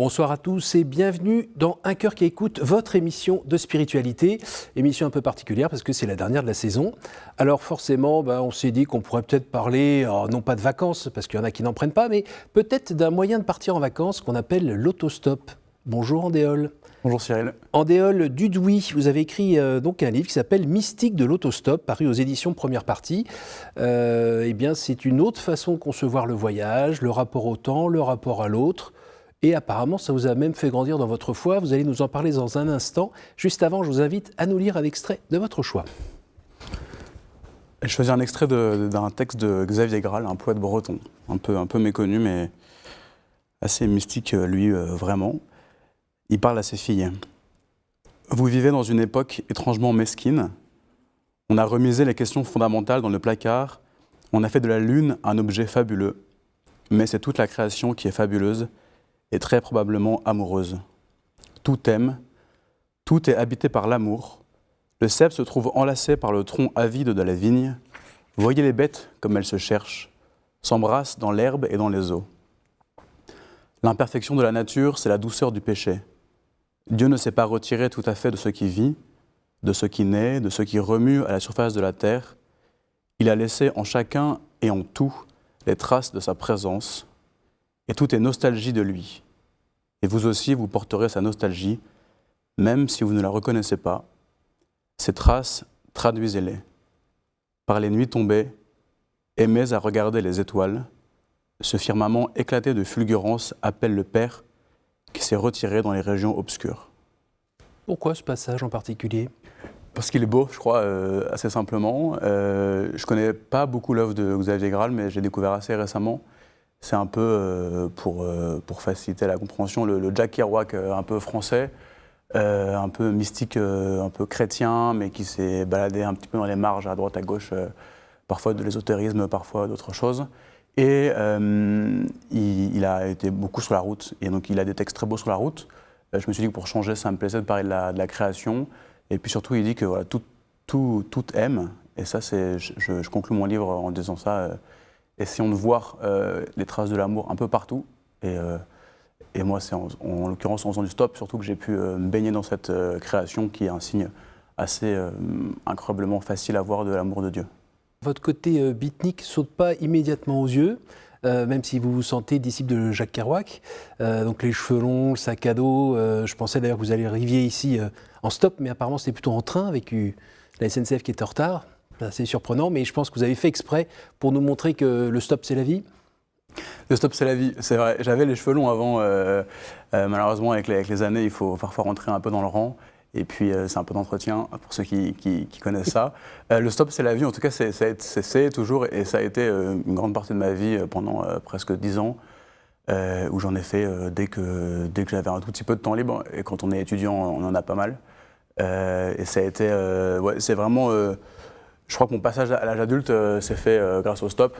Bonsoir à tous et bienvenue dans Un cœur qui écoute, votre émission de spiritualité. Émission un peu particulière parce que c'est la dernière de la saison. Alors forcément, on s'est dit qu'on pourrait peut-être parler, non pas de vacances, parce qu'il y en a qui n'en prennent pas, mais peut-être d'un moyen de partir en vacances qu'on appelle l'autostop. Bonjour Andéol. Bonjour Cyril. Andéol Dudouis, vous avez écrit donc un livre qui s'appelle Mystique de l'autostop, paru aux éditions Première Partie. Eh bien, c'est une autre façon de concevoir le voyage, le rapport au temps, le rapport à l'autre. Et apparemment, ça vous a même fait grandir dans votre foi. Vous allez nous en parler dans un instant. Juste avant, je vous invite à nous lire un extrait de votre choix. Je choisis un extrait d'un texte de Xavier Graal, un poète breton, un peu méconnu, mais assez mystique, lui, vraiment. Il parle à ses filles. « Vous vivez dans une époque étrangement mesquine. On a remisé les questions fondamentales dans le placard. On a fait de la lune un objet fabuleux. Mais c'est toute la création qui est fabuleuse et très probablement amoureuse. Tout aime, tout est habité par l'amour. Le cep se trouve enlacé par le tronc avide de la vigne. Voyez les bêtes comme elles se cherchent, s'embrassent dans l'herbe et dans les eaux. L'imperfection de la nature, c'est la douceur du péché. Dieu ne s'est pas retiré tout à fait de ce qui vit, de ce qui naît, de ce qui remue à la surface de la terre. Il a laissé en chacun et en tout les traces de sa présence, et tout est nostalgie de lui. Et vous aussi, vous porterez sa nostalgie, même si vous ne la reconnaissez pas. Ces traces, traduisez-les. Par les nuits tombées, aimez à regarder les étoiles. Ce firmament éclaté de fulgurance appelle le Père qui s'est retiré dans les régions obscures. » Pourquoi ce passage en particulier ? Parce qu'il est beau, je crois, assez simplement. Je ne connais pas beaucoup l'œuvre de Xavier Graal, mais j'ai découvert assez récemment. C'est un peu, pour faciliter la compréhension, le Jack Kerouac un peu français, un peu mystique, un peu chrétien, mais qui s'est baladé un petit peu dans les marges, à droite, à gauche, parfois de l'ésotérisme, parfois d'autres choses. Et il a été beaucoup sur la route, et donc il a des textes très beaux sur la route. Je me suis dit que pour changer, ça me plaisait de parler de la création. Et puis surtout, il dit que voilà, tout aime, et ça, je conclue mon livre en disant ça. Essayons de voir les traces de l'amour un peu partout. Et moi, c'est en l'occurrence en faisant du stop, surtout que j'ai pu me baigner dans cette création qui est un signe assez incroyablement facile à voir de l'amour de Dieu. Votre côté beatnik ne saute pas immédiatement aux yeux, même si vous vous sentez disciple de Jacques Kerouac. Donc les cheveux longs, le sac à dos. Je pensais d'ailleurs que vous arriviez ici en stop, mais apparemment c'était plutôt en train avec la SNCF qui était en retard. C'est assez surprenant, mais je pense que vous avez fait exprès pour nous montrer que le stop c'est la vie. Le stop c'est la vie, c'est vrai. J'avais les cheveux longs avant. Malheureusement, avec les années, il faut parfois rentrer un peu dans le rang. Et puis, c'est un peu d'entretien pour ceux qui connaissent ça. Le stop, c'est la vie. En tout cas, c'est toujours, et ça a été une grande partie de ma vie pendant presque 10 ans, où j'en ai fait dès que j'avais un tout petit peu de temps libre. Et quand on est étudiant, on en a pas mal. Et ça a été, c'est vraiment, je crois que mon passage à l'âge adulte s'est fait grâce au stop,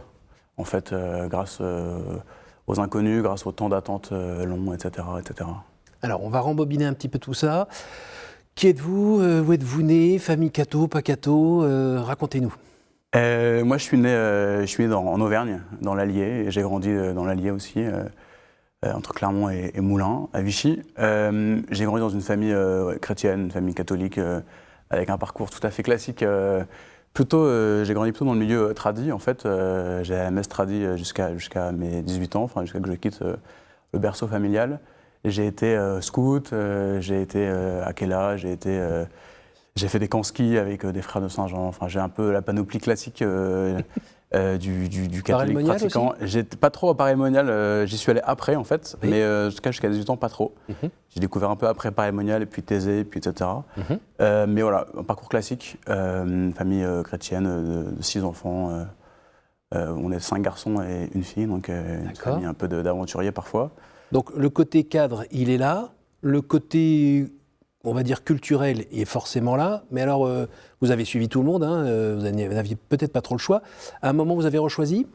en fait, grâce aux inconnus, grâce au temps d'attente long, etc., etc. Alors, on va rembobiner un petit peu tout ça. Qui êtes-vous ? Où êtes-vous né ? Famille catho, pas catho ? Racontez-nous. Moi, je suis né en Auvergne, dans l'Allier, et j'ai grandi dans l'Allier aussi, entre Clermont et Moulins, à Vichy. J'ai grandi dans une famille chrétienne, une famille catholique, avec un parcours tout à fait classique. J'ai grandi plutôt dans le milieu tradi, en fait. J'ai à la messe tradi jusqu'à mes 18 ans, jusqu'à que je quitte le berceau familial. J'ai été scout, j'ai été Akela, j'ai fait des camps ski avec des frères de Saint-Jean. Enfin, j'ai un peu la panoplie classique du catholique pratiquant. J'étais pas trop à Paray-le-Monial, j'y suis allé après en fait, oui. Mais en tout cas jusqu'à 18 ans, pas trop. J'ai découvert un peu après Paray-le-Monial, et puis Thésée, puis etc. Mais voilà, un parcours classique, une famille chrétienne de 6 enfants. On est 5 garçons et une fille, donc une famille un peu d'aventuriers parfois. Donc le côté cadre, il est là. Le côté, on va dire, culturel est forcément là. Mais alors, vous avez suivi tout le monde, vous n'aviez peut-être pas trop le choix. À un moment, vous avez rechoisi ?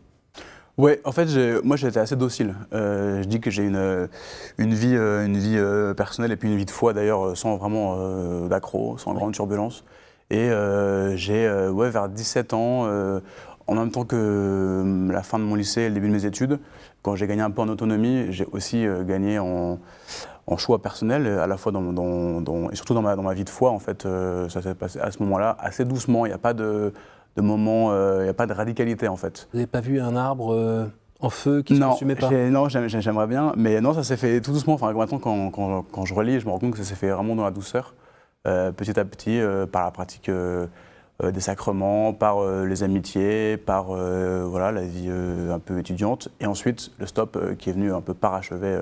Oui, en fait, moi j'étais assez docile. Je dis que j'ai une vie personnelle et puis une vie de foi d'ailleurs, sans vraiment d'accro, sans grande turbulence. Et vers 17 ans, en même temps que la fin de mon lycée et le début de mes études, quand j'ai gagné un peu en autonomie, j'ai aussi gagné en choix personnel, à la fois et surtout dans ma vie de foi, en fait. Ça s'est passé à ce moment-là assez doucement. Il n'y a pas de moment, il n'y a pas de radicalité, en fait. Vous n'avez pas vu un arbre en feu qui ne se consumait pas? Non, j'aimerais bien, mais non, ça s'est fait tout doucement. Enfin, maintenant, quand je relis, je me rends compte que ça s'est fait vraiment dans la douceur, petit à petit, par la pratique des sacrements, par les amitiés, par voilà, la vie un peu étudiante, et ensuite le stop qui est venu un peu parachever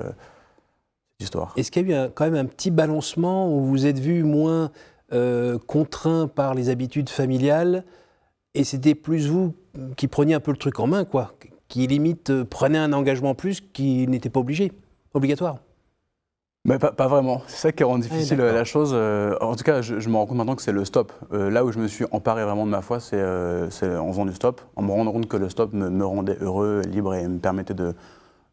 cette histoire. Est-ce qu'il y a eu quand même un petit balancement où vous êtes vu moins contraint par les habitudes familiales et c'était plus vous qui preniez un peu le truc en main, quoi, qui limite prenait un engagement plus qui n'était pas obligatoire? Mais pas vraiment. C'est ça qui rend difficile la chose. En tout cas, je me rends compte maintenant que c'est le stop. Là où je me suis emparé vraiment de ma foi, c'est en faisant du stop, en me rendant compte que le stop me rendait heureux, libre et me permettait de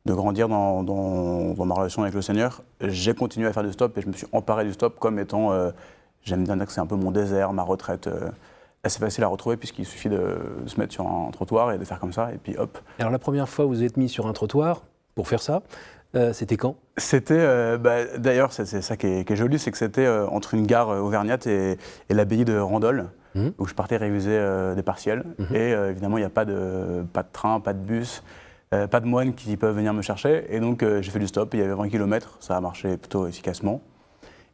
grandir dans ma relation avec le Seigneur. J'ai continué à faire du stop et je me suis emparé du stop comme étant, j'aime bien dire que c'est un peu mon désert, ma retraite. Assez facile à retrouver puisqu'il suffit de se mettre sur un trottoir et de faire comme ça et puis hop. Alors la première fois où vous êtes mis sur un trottoir pour faire ça, c'était quand? C'était, d'ailleurs c'est ça qui est joli, c'est que c'était entre une gare auvergnate et l'abbaye de Randol, où je partais réviser des partiels. Et évidemment il n'y a pas de train, pas de bus, pas de moines qui peuvent venir me chercher. Et donc j'ai fait du stop, il y avait 20 km, ça a marché plutôt efficacement.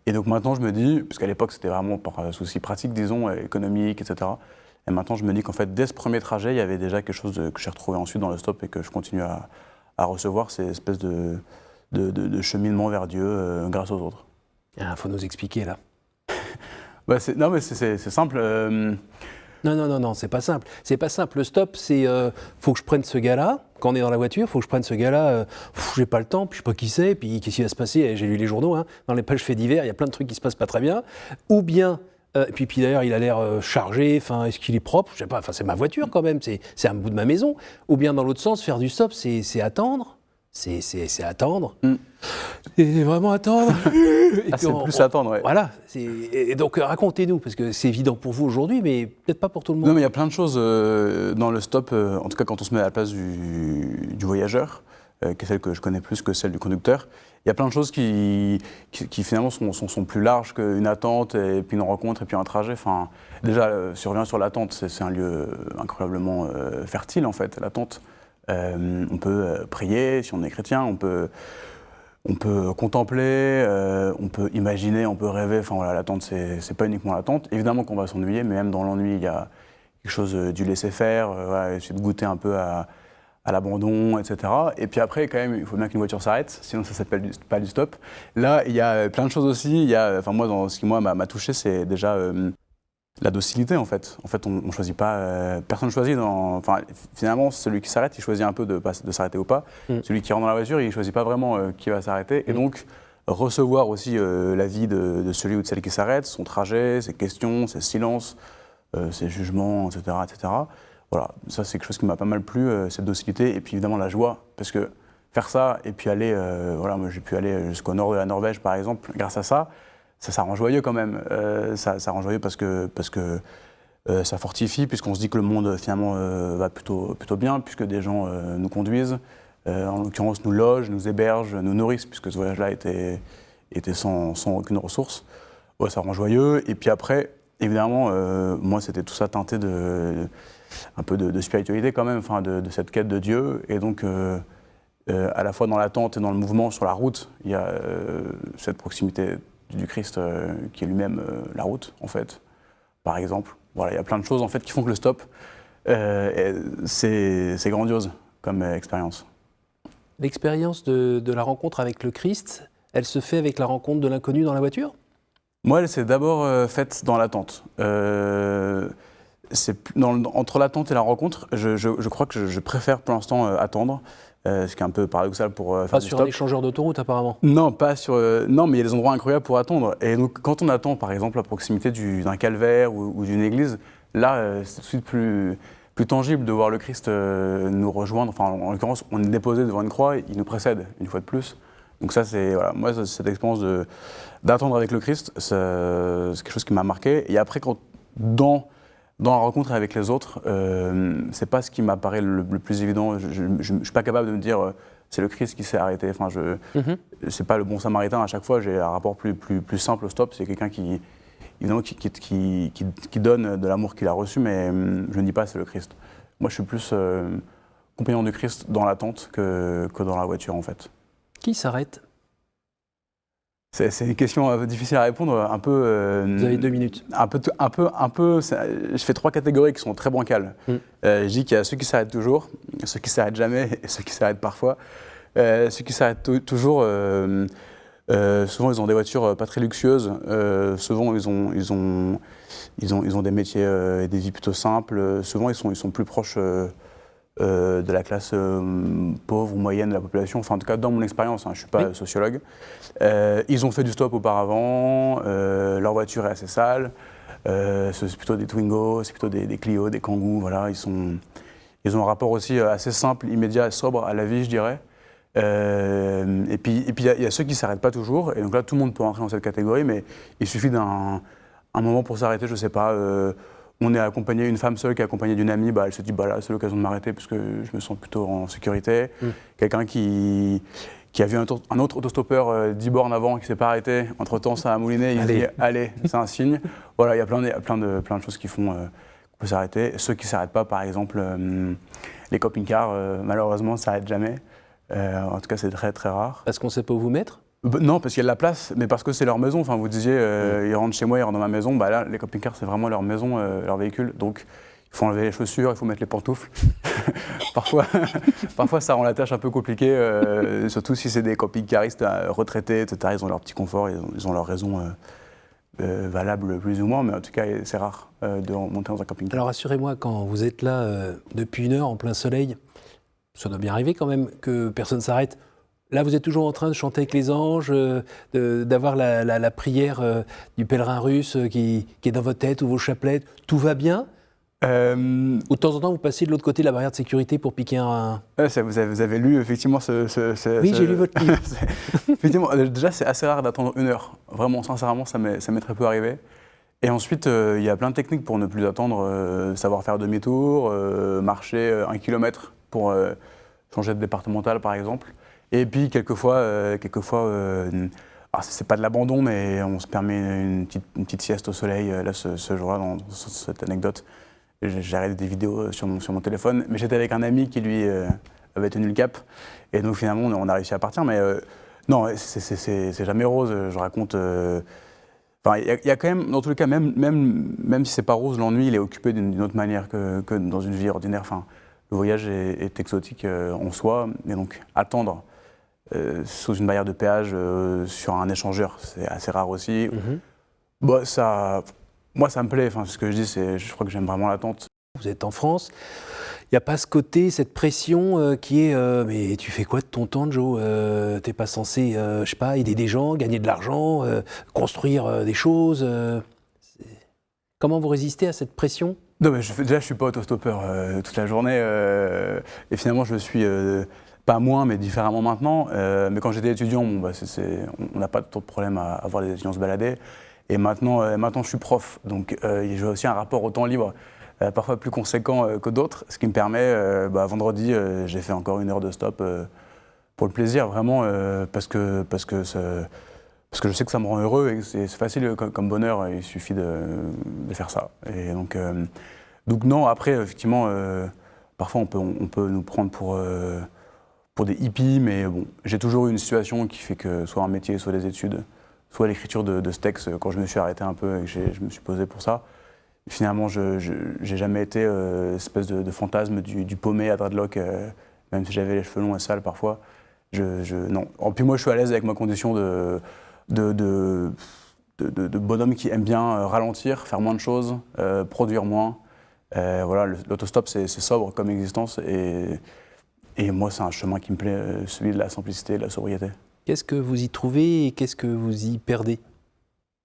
Et donc maintenant je me dis, parce qu'à l'époque c'était vraiment par souci pratique, disons, économique, etc. Et maintenant je me dis qu'en fait dès ce premier trajet, il y avait déjà quelque chose que j'ai retrouvé ensuite dans le stop et que je continue à recevoir, ces espèces de cheminement vers Dieu grâce aux autres. Il faut nous expliquer là. Non mais c'est simple. Non, c'est pas simple. C'est pas simple. Le stop, c'est faut que je prenne ce gars-là. Quand on est dans la voiture, faut que je prenne ce gars-là. J'ai pas le temps, puis je sais pas qui c'est, puis qu'est-ce qui va se passer. J'ai lu les journaux, hein, dans les pages faits divers, il y a plein de trucs qui se passent pas très bien. Ou bien, puis d'ailleurs, il a l'air chargé. Enfin, est-ce qu'il est propre? Je sais pas. Enfin, c'est ma voiture quand même. C'est un bout de ma maison. Ou bien dans l'autre sens, faire du stop, c'est attendre. C'est attendre. Et vraiment attendre. C'est plus attendre, ouais. Voilà. Et donc racontez-nous, parce que c'est évident pour vous aujourd'hui, mais peut-être pas pour tout le monde. Non, mais il y a plein de choses dans le stop, en tout cas quand on se met à la place du voyageur, qui est celle que je connais plus que celle du conducteur. Il y a plein de choses qui finalement sont plus larges qu'une attente, et puis une rencontre, et puis un trajet. Enfin, déjà, si on revient sur l'attente, c'est un lieu incroyablement fertile, en fait, l'attente. On peut prier, si on est chrétien, on peut contempler, on peut imaginer, on peut rêver. Enfin voilà, l'attente, c'est pas uniquement l'attente. Évidemment qu'on va s'ennuyer, mais même dans l'ennui, il y a quelque chose du laisser-faire, voilà, essayer de goûter un peu à l'abandon, etc. Et puis après, quand même, il faut bien qu'une voiture s'arrête, sinon ça s'appelle pas du stop. Là, il y a plein de choses aussi. Enfin moi, ce qui m'a touché, c'est déjà la docilité, en fait. En fait, on choisit pas. Personne ne choisit. Enfin, finalement, celui qui s'arrête, il choisit un peu de s'arrêter ou pas. Celui qui rentre dans la voiture, il choisit pas vraiment qui va s'arrêter. Et donc, recevoir aussi la vie de celui ou de celle qui s'arrête, son trajet, ses questions, ses silences, ses jugements, etc., etc. Voilà, ça c'est quelque chose qui m'a pas mal plu, cette docilité. Et puis évidemment la joie, parce que faire ça et puis aller, voilà, moi j'ai pu aller jusqu'au nord de la Norvège par exemple, grâce à ça. Ça rend joyeux quand même. Ça rend joyeux parce que ça fortifie, puisqu'on se dit que le monde finalement va plutôt bien, puisque des gens nous conduisent, en l'occurrence nous logent, nous hébergent, nous nourrissent, puisque ce voyage-là était sans aucune ressource. Ouais, ça rend joyeux. Et puis après, évidemment, moi c'était tout ça teinté un peu de spiritualité quand même, enfin de cette quête de Dieu. Et donc à la fois dans l'attente et dans le mouvement sur la route, il y a cette proximité du Christ qui est lui-même la route, en fait, par exemple. Voilà, il y a plein de choses, en fait, qui font que le stop, c'est grandiose comme expérience. L'expérience de la rencontre avec le Christ, elle se fait avec la rencontre de l'inconnu dans la voiture? Moi, elle s'est d'abord faite dans l'attente. Entre l'attente et la rencontre, je crois que je préfère pour l'instant attendre. Ce qui est un peu paradoxal pour faire pas du sur stop. un échangeur d'autoroute apparemment. Non, pas sur. Non, mais il y a des endroits incroyables pour attendre. Et donc, quand on attend, par exemple, à proximité d'un calvaire ou d'une église, là, c'est tout de suite plus tangible de voir le Christ nous rejoindre. Enfin, en l'occurrence, on est déposé devant une croix, il nous précède une fois de plus. Donc ça, c'est voilà, moi, cette expérience d'attendre avec le Christ, c'est quelque chose qui m'a marqué. Et après, dans Dans la rencontre avec les autres, c'est pas ce qui m'apparaît le plus évident. Je ne suis pas capable de me dire c'est le Christ qui s'est arrêté. Enfin, c'est pas le bon samaritain à chaque fois. J'ai un rapport plus simple au stop. C'est quelqu'un évidemment, qui donne de l'amour qu'il a reçu, mais je ne dis pas c'est le Christ. Moi, je suis plus compagnon du Christ dans l'attente que dans la voiture, en fait. Qui s'arrête? C'est une question difficile à répondre, un peu... Vous avez 2 minutes. Je fais 3 catégories qui sont très bancales. Je dis qu'il y a ceux qui s'arrêtent toujours, ceux qui s'arrêtent jamais et ceux qui s'arrêtent parfois. Ceux qui s'arrêtent toujours, souvent ils ont des voitures pas très luxueuses, souvent ils ont des métiers et des vies plutôt simples, souvent ils sont plus proches de la classe pauvre ou moyenne de la population, enfin en tout cas dans mon expérience, hein, je ne suis pas sociologue. Ils ont fait du stop auparavant, leur voiture est assez sale, c'est plutôt des Twingo, c'est plutôt des Clio, des Kangoo, voilà, ils ont un rapport aussi assez simple, immédiat et sobre à la vie, je dirais. Et puis il y a ceux qui ne s'arrêtent pas toujours, et donc là tout le monde peut entrer dans cette catégorie, mais il suffit d'un moment pour s'arrêter, je ne sais pas. On est accompagné, une femme seule qui est accompagnée d'une amie, elle se dit là c'est l'occasion de m'arrêter parce que je me sens plutôt en sécurité. Quelqu'un qui a vu un autre autostoppeur 10 bornes avant qui ne s'est pas arrêté, entre-temps ça a mouliné, il dit allez, c'est un signe. Voilà, il y a plein de choses qui font qu'on peut s'arrêter. Ceux qui ne s'arrêtent pas, par exemple, les camping-cars, malheureusement ne s'arrêtent jamais. En tout cas c'est très très rare. Parce qu'on ne sait pas où vous mettre? Non, parce qu'il y a de la place, mais parce que c'est leur maison. Enfin, vous disiez, ils rentrent chez moi, ils rentrent dans ma maison. Là, les camping-cars, c'est vraiment leur maison, leur véhicule. Donc, il faut enlever les chaussures, il faut mettre les pantoufles. Parfois, ça rend la tâche un peu compliquée, surtout si c'est des camping-caristes retraités, etc. Ils ont leur petit confort, ils ont leurs raisons valables plus ou moins, mais en tout cas, c'est rare de monter dans un camping-car. Alors, rassurez-moi, quand vous êtes là depuis 1 heure en plein soleil, ça doit bien arriver quand même que personne ne s'arrête. Là, vous êtes toujours en train de chanter avec les anges, d'avoir la prière du pèlerin russe qui est dans votre tête ou vos chapelets. Tout va bien? Ou de temps en temps, vous passez de l'autre côté de la barrière de sécurité pour piquer un... Vous avez lu effectivement Oui, j'ai lu votre livre. Effectivement, déjà, c'est assez rare d'attendre 1 heure. Vraiment, sincèrement, ça m'est très peu arrivé. Et ensuite, il y a plein de techniques pour ne plus attendre. Savoir faire demi-tour, marcher 1 kilomètre pour changer de départemental, par exemple. Et puis, quelquefois c'est pas de l'abandon, mais on se permet une petite sieste au soleil. Là, ce jour-là, dans cette anecdote, j'ai regardé des vidéos sur mon téléphone, mais j'étais avec un ami qui, lui, avait tenu le cap. Et donc, finalement, on a réussi à partir. Mais non, c'est jamais rose. Je raconte... Enfin, il y a quand même, dans tous les cas, même si c'est pas rose, l'ennui, il est occupé d'une autre manière que dans une vie ordinaire. Enfin, le voyage est exotique en soi. Et donc, attendre sous une barrière de péage sur un échangeur, c'est assez rare aussi. Moi, ça me plaît. Enfin, ce que je dis, je crois que j'aime vraiment l'attente. Vous êtes en France, il n'y a pas ce côté, cette pression qui est mais tu fais quoi de ton temps, Joe? T'es pas censé, je sais pas, aider des gens, gagner de l'argent, construire des choses Comment vous résistez à cette pression? Non, mais déjà, je suis pas autostoppeur toute la journée. Et finalement, je le suis pas moins, mais différemment maintenant. Mais quand j'étais étudiant, on n'a pas trop de problème à voir les étudiants se balader. Et maintenant, je suis prof. Donc, j'ai aussi un rapport au temps libre, parfois plus conséquent que d'autres. Ce qui me permet, vendredi, j'ai fait encore 1 heure de stop pour le plaisir, vraiment, parce que je sais que ça me rend heureux et que c'est facile comme bonheur, il suffit de faire ça. Et donc non, après, effectivement, parfois on peut nous prendre pour des hippies, mais bon, j'ai toujours eu une situation qui fait que soit un métier, soit des études, soit l'écriture de ce texte, quand je me suis arrêté un peu et que je me suis posé pour ça. Et finalement, je n'ai jamais été espèce de fantasme du paumé à dreadlock, même si j'avais les cheveux longs et sales parfois. Non. En plus, moi, je suis à l'aise avec ma condition de bonhomme qui aime bien ralentir, faire moins de choses, produire moins. Voilà, l'autostop, c'est sobre comme existence et moi, c'est un chemin qui me plaît, celui de la simplicité et de la sobriété. Qu'est-ce que vous y trouvez et qu'est-ce que vous y perdez?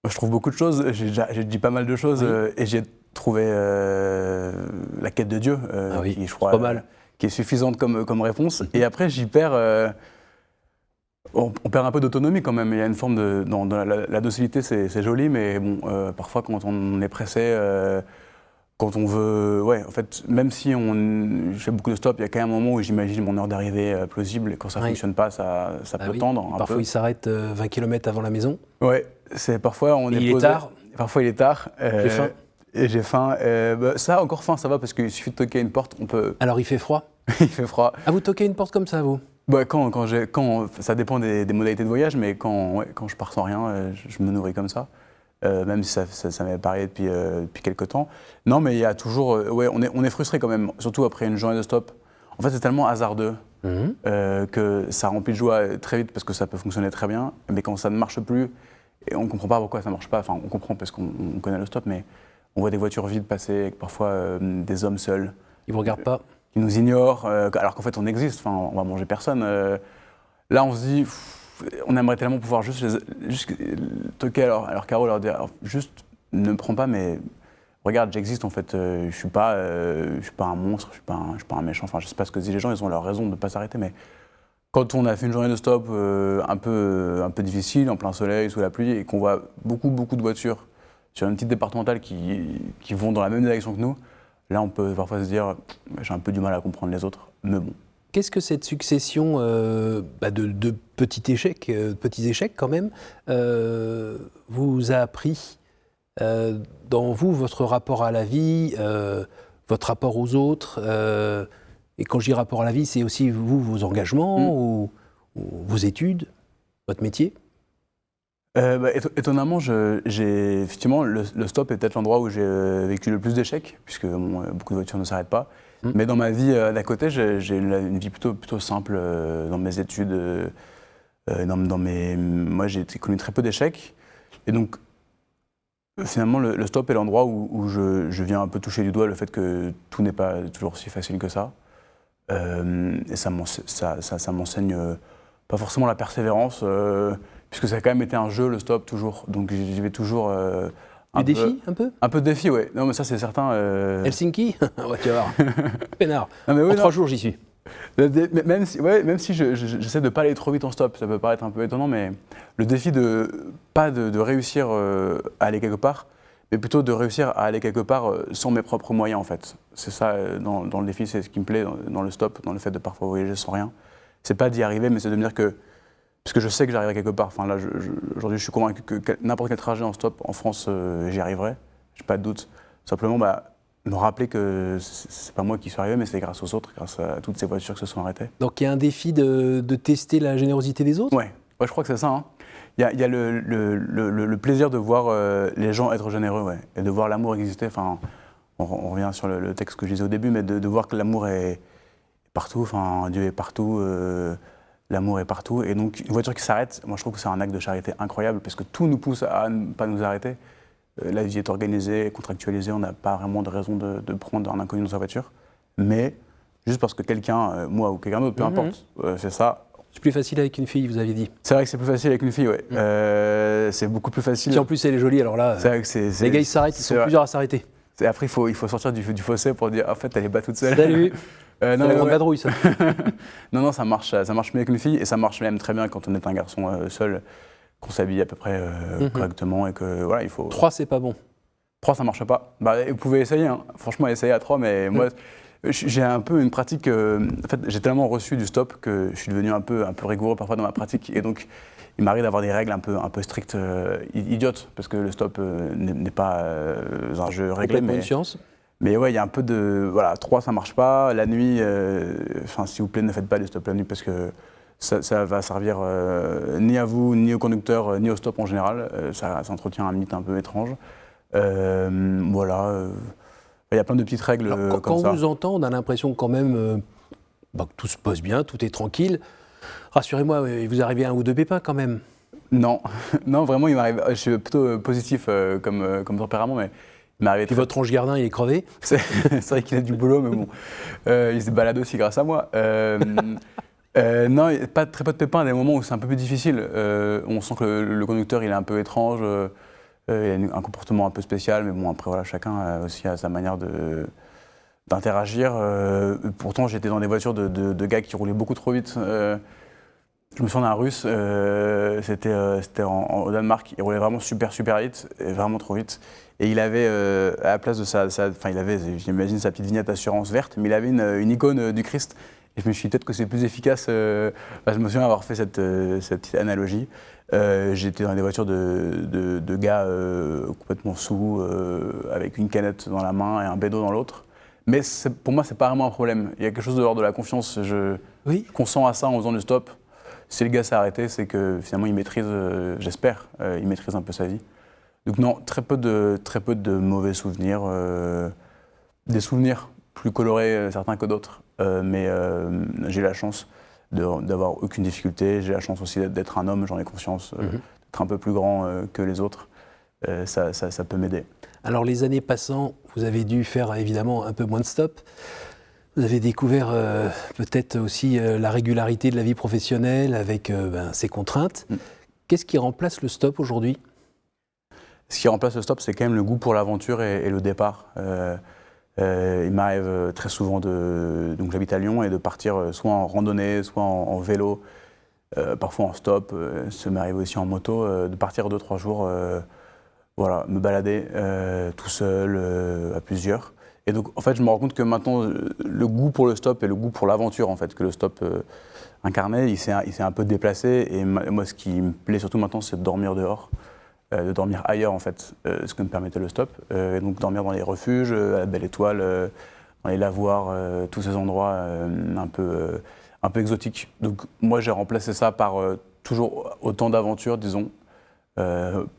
Je trouve beaucoup de choses, j'ai dit pas mal de choses et j'ai trouvé la quête de Dieu, qui, je crois, pas mal. Qui est suffisante comme réponse. Et après, j'y perds... On perd un peu d'autonomie quand même. Il y a une forme dans la docilité, c'est joli, mais bon, parfois quand on est pressé, Quand on veut, ouais, en fait, même si je fais beaucoup de stops, il y a quand même un moment où j'imagine mon heure d'arrivée plausible et quand ça ne fonctionne pas, ça peut tendre un Parfois, peu. il s'arrête 20 km avant la maison. Ouais, parfois on est Il est posé. tard. Parfois il est tard. J'ai faim. Et j'ai faim. Ça, encore faim, ça va parce qu'il suffit de toquer à une porte, on peut. Alors, il fait froid. Il fait froid. Ah, vous toquez une porte comme ça, vous? Bah, ça dépend des modalités de voyage, mais quand je pars sans rien, je me nourris comme ça. Même si ça m'est pas arrivé depuis quelques temps. Non, mais il y a toujours. Ouais, on est frustré quand même, surtout après une journée de stop. En fait, c'est tellement hasardeux que ça remplit de joie très vite parce que ça peut fonctionner très bien. Mais quand ça ne marche plus, et on ne comprend pas pourquoi ça ne marche pas, enfin, on comprend parce qu'on connaît le stop, mais on voit des voitures vides passer, avec parfois des hommes seuls. Ils vous regardent pas? Qui nous ignorent, alors qu'en fait on existe, enfin, on va manger personne. Là, on se dit. On aimerait tellement pouvoir juste toquer à leur carreau, leur dire alors, juste ne me prends pas, mais regarde, j'existe en fait. Je suis pas un monstre, je suis pas un méchant. Enfin, je sais pas ce que disent les gens, ils ont leur raison de ne pas s'arrêter, mais quand on a fait une journée de stop un peu difficile, en plein soleil, sous la pluie, et qu'on voit beaucoup de voitures sur une petite départementale qui vont dans la même direction que nous, là, on peut parfois se dire j'ai un peu du mal à comprendre les autres, mais bon. Qu'est-ce que cette succession de petits échecs quand même, vous a appris dans vous, votre rapport à la vie, votre rapport aux autres et quand je dis rapport à la vie, c'est aussi vous, vos engagements ou vos études, votre métier? Étonnamment, effectivement, le stop est peut-être l'endroit où j'ai vécu le plus d'échecs, puisque beaucoup de voitures ne s'arrêtent pas. Mais dans ma vie d'à côté, j'ai une vie plutôt simple dans mes études. Moi, j'ai connu très peu d'échecs. Et donc, finalement, le stop est l'endroit où je viens un peu toucher du doigt le fait que tout n'est pas toujours si facile que ça. Et ça m'enseigne pas forcément la persévérance, puisque ça a quand même été un jeu, le stop, toujours. Donc, j'y vais toujours. Un défi, un peu? Un peu de défi, ouais. Non, mais ça, c'est certain. Helsinki? Ouais, tu vas voir. Peinard. Non, mais oui, en 3 jours, j'y suis. Même si j'essaie de ne pas aller trop vite en stop, ça peut paraître un peu étonnant, mais le défi pas de réussir à aller quelque part, mais plutôt de réussir à aller quelque part sans mes propres moyens, en fait. C'est ça, dans le défi, c'est ce qui me plaît dans le stop, dans le fait de parfois voyager sans rien. C'est pas d'y arriver, mais c'est de me dire que parce que je sais que j'arriverai quelque part. Enfin, là, aujourd'hui, je suis convaincu que n'importe quel trajet en stop en France, j'y arriverai. J'ai pas de doute. Simplement, me rappeler que c'est pas moi qui suis arrivé, mais c'est grâce aux autres, grâce à toutes ces voitures qui se sont arrêtées. Donc, il y a un défi de tester la générosité des autres? Ouais, je crois que c'est ça. Hein. Il y a le plaisir de voir les gens être généreux, ouais, et de voir l'amour exister. Enfin, on revient sur le texte que je disais au début, mais de voir que l'amour est partout. Enfin, Dieu est partout. L'amour est partout. Et donc, une voiture qui s'arrête, moi je trouve que c'est un acte de charité incroyable parce que tout nous pousse à ne pas nous arrêter. La vie est organisée, contractualisée, on n'a pas vraiment de raison de prendre un inconnu dans sa voiture. Mais juste parce que quelqu'un, moi ou quelqu'un d'autre, peu importe, fait ça. C'est plus facile avec une fille, vous aviez dit. C'est vrai que c'est plus facile avec une fille, ouais. C'est beaucoup plus facile. Si en plus elle est jolie, alors là, c'est vrai que les gars ils s'arrêtent, ils sont plusieurs à s'arrêter. Et après, il faut sortir du fossé pour dire, en fait, elle n'est pas toute seule. Salut. Non, c'est la grande vadrouille, ça. non, ça marche mieux avec une fille, et ça marche même très bien quand on est un garçon seul, qu'on s'habille à peu près correctement, et que voilà, il faut... 3, c'est pas bon. 3, ça marche pas. Vous pouvez essayer, hein. Franchement, essayez à 3, mais moi, j'ai un peu une pratique... en fait, j'ai tellement reçu du stop que je suis devenu un peu rigoureux parfois dans ma pratique, et donc il m'arrive d'avoir des règles un peu strictes, idiotes, parce que le stop n'est pas un jeu réglé, mais... une science. Mais ouais, il y a un peu de... Voilà, 3, ça marche pas. La nuit, s'il vous plaît, ne faites pas des stops la nuit parce que ça va servir ni à vous, ni au conducteur, ni au stop en général. Ça entretient un mythe un peu étrange. Voilà. Il y a plein de petites règles comme ça. Quand on vous entend, on a l'impression quand même que tout se passe bien, tout est tranquille. Rassurez-moi, il vous arrive 1 ou 2 pépins quand même. Non, non, vraiment, il m'arrive... Je suis plutôt positif comme tempérament, mais... Et votre ange gardien, il est crevé? C'est vrai qu'il a du boulot, mais bon, il se balade aussi grâce à moi. Non, très peu de pépins, il y a des moments où c'est un peu plus difficile. On sent que le conducteur, il est un peu étrange, il a un comportement un peu spécial, mais bon, après, voilà, chacun aussi a sa manière d'interagir. Pourtant, j'étais dans des voitures de gars qui roulaient beaucoup trop vite. Je me souviens d'un Russe, c'était au Danemark, il roulait vraiment super vite, et vraiment trop vite. Et il avait, à la place de il avait, j'imagine, sa petite vignette assurance verte, mais il avait une icône du Christ. Et je me suis dit peut-être que c'est plus efficace. Je me souviens avoir fait cette petite analogie. J'étais dans des voitures de gars complètement sous, avec une canette dans la main et un bédo dans l'autre. Mais pour moi, c'est pas vraiment un problème. Il y a quelque chose de l'ordre de la confiance. Je consens à ça en faisant du stop. Si le gars s'est arrêté, c'est que finalement il maîtrise, j'espère, il maîtrise un peu sa vie. Donc non, très peu de mauvais souvenirs, des souvenirs plus colorés certains que d'autres, mais j'ai la chance d'avoir aucune difficulté, j'ai la chance aussi d'être un homme, j'en ai conscience, d'être un peu plus grand que les autres, ça peut m'aider. Alors les années passant, vous avez dû faire évidemment un peu moins de stop. Vous avez découvert peut-être aussi la régularité de la vie professionnelle avec ses contraintes. Qu'est-ce qui remplace le stop aujourd'hui ? Ce qui remplace le stop, c'est quand même le goût pour l'aventure et le départ. Il m'arrive très souvent donc j'habite à Lyon, et de partir soit en randonnée, soit en vélo, parfois en stop. Ça m'arrive aussi en moto, de partir 2-3 jours, voilà, me balader tout seul, à plusieurs. Et donc, en fait, je me rends compte que maintenant, le goût pour le stop et le goût pour l'aventure, en fait, que le stop incarnait, il s'est un peu déplacé. Et moi, ce qui me plaît surtout maintenant, c'est de dormir dehors, de dormir ailleurs, en fait, ce que me permettait le stop. Et donc, dormir dans les refuges, à la Belle Étoile, dans les lavoirs, tous ces endroits un peu exotiques. Donc, moi, j'ai remplacé ça par toujours autant d'aventures, disons.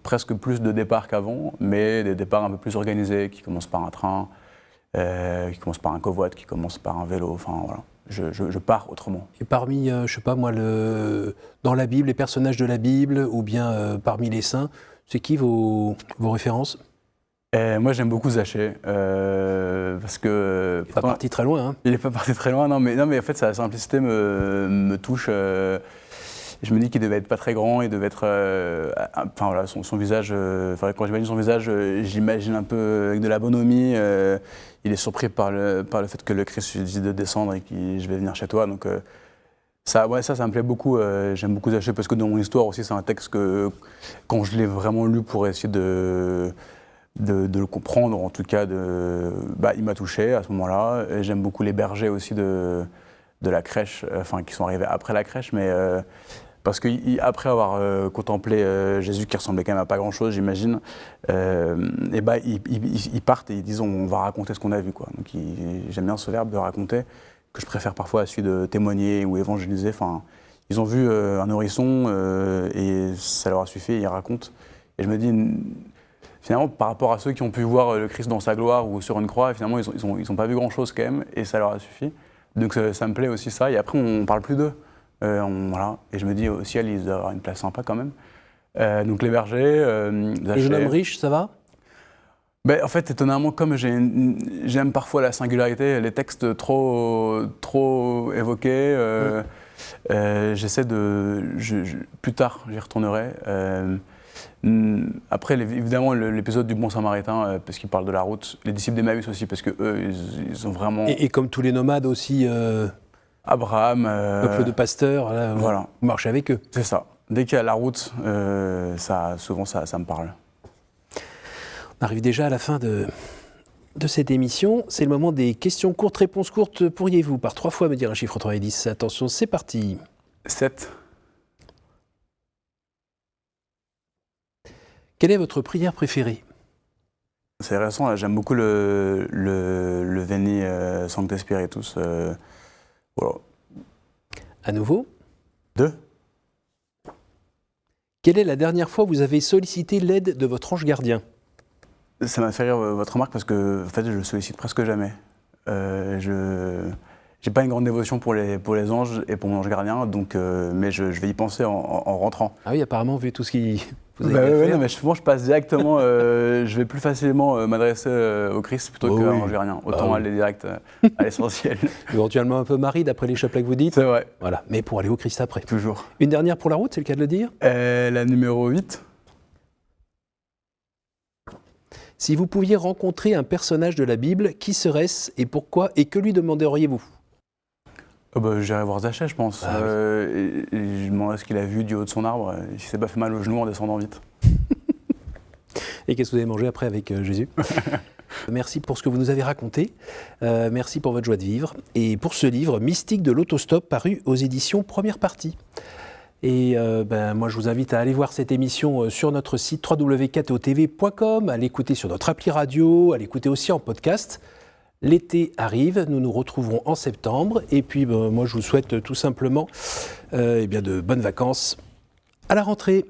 Presque plus de départs qu'avant, mais des départs un peu plus organisés, qui commencent par un train, qui commence par un covoit, qui commence par un vélo, enfin voilà, je pars autrement. Et parmi, je sais pas moi, dans la Bible, les personnages de la Bible, ou bien parmi les saints, c'est qui vos références ? Moi j'aime beaucoup Zachée, parce que... Il n'est pas parti très loin, hein. Il n'est pas parti très loin, non mais en fait sa simplicité me touche. Je me dis qu'il devait être pas très grand, il devait être... enfin voilà, son visage... quand j'imagine son visage, j'imagine un peu avec de la bonhomie. Il est surpris par le fait que le Christ lui dise de descendre et que je vais venir chez toi. Donc ça me plaît beaucoup. J'aime beaucoup Zachée parce que dans mon histoire aussi, c'est un texte que, quand je l'ai vraiment lu pour essayer de le comprendre, en tout cas, il m'a touché à ce moment-là. Et j'aime beaucoup les bergers aussi de la crèche, qui sont arrivés après la crèche, mais... parce qu'après avoir contemplé Jésus qui ressemblait quand même à pas grand-chose, j'imagine, ils partent et ils disent on va raconter ce qu'on a vu, quoi. Donc j'aime bien ce verbe de raconter, que je préfère parfois à celui de témoigner ou évangéliser. Enfin, ils ont vu un nourrisson et ça leur a suffi, ils racontent. Et je me dis, finalement, par rapport à ceux qui ont pu voir le Christ dans sa gloire ou sur une croix, finalement, ils ont pas vu grand-chose quand même, et ça leur a suffi. Donc ça me plaît aussi ça, et après on parle plus d'eux. Voilà. Et je me dis, au ciel, ils doivent avoir une place sympa quand même. Donc les bergers, Les jeunes hommes riches, ça va ? En fait, étonnamment, comme j'aime parfois la singularité, les textes trop évoqués, j'essaie plus tard, j'y retournerai. Après, évidemment, l'épisode du Bon Samaritain, parce qu'il parle de la route, les disciples d'Emmaüs aussi, parce qu'eux, ils ont vraiment... Et comme tous les nomades aussi... Abraham... peuple de pasteurs, là, voilà. Vous marchez avec eux. C'est ça. Dès qu'il y a la route, souvent ça me parle. On arrive déjà à la fin de cette émission. C'est le moment des questions courtes, réponses courtes. Pourriez-vous, par 3 fois, me dire un chiffre entre 1 et 10 ? Attention, c'est parti. 7. Quelle est votre prière préférée ? C'est récent, là, j'aime beaucoup le Veni Sancte Spiritus. Voilà. À nouveau ? 2. Quelle est la dernière fois où vous avez sollicité l'aide de votre ange gardien ? Ça m'a fait rire votre remarque parce que en fait, je le sollicite presque jamais. Je n'ai pas une grande dévotion pour les anges et pour mon ange gardien, donc, mais je vais y penser en rentrant. Ah oui, apparemment, vu tout ce qui vous avez fait. Non, mais souvent je passe directement, je vais plus facilement m'adresser au Christ plutôt qu'à l'ange gardien. Autant aller direct à l'essentiel. Éventuellement un peu Marie, d'après les chapelets que vous dites. C'est vrai. Voilà, mais pour aller au Christ après. Toujours. Une dernière pour la route, c'est le cas de le dire ? La numéro 8. Si vous pouviez rencontrer un personnage de la Bible, qui serait-ce et pourquoi ? Et que lui demanderiez-vous ? J'irai voir Zaché, je pense. Ah, oui. Et je me demanderais ce qu'il a vu du haut de son arbre, si s'est pas fait mal au genou en descendant vite. Et qu'est-ce que vous avez mangé après avec Jésus? Merci pour ce que vous nous avez raconté. Merci pour votre joie de vivre. Et pour ce livre, Mystique de l'autostop, paru aux éditions Première Partie. Et moi, je vous invite à aller voir cette émission sur notre site www.ktotv.com, à l'écouter sur notre appli radio, à l'écouter aussi en podcast. L'été arrive, nous nous retrouverons en septembre. Et puis, moi, je vous souhaite tout simplement de bonnes vacances à la rentrée.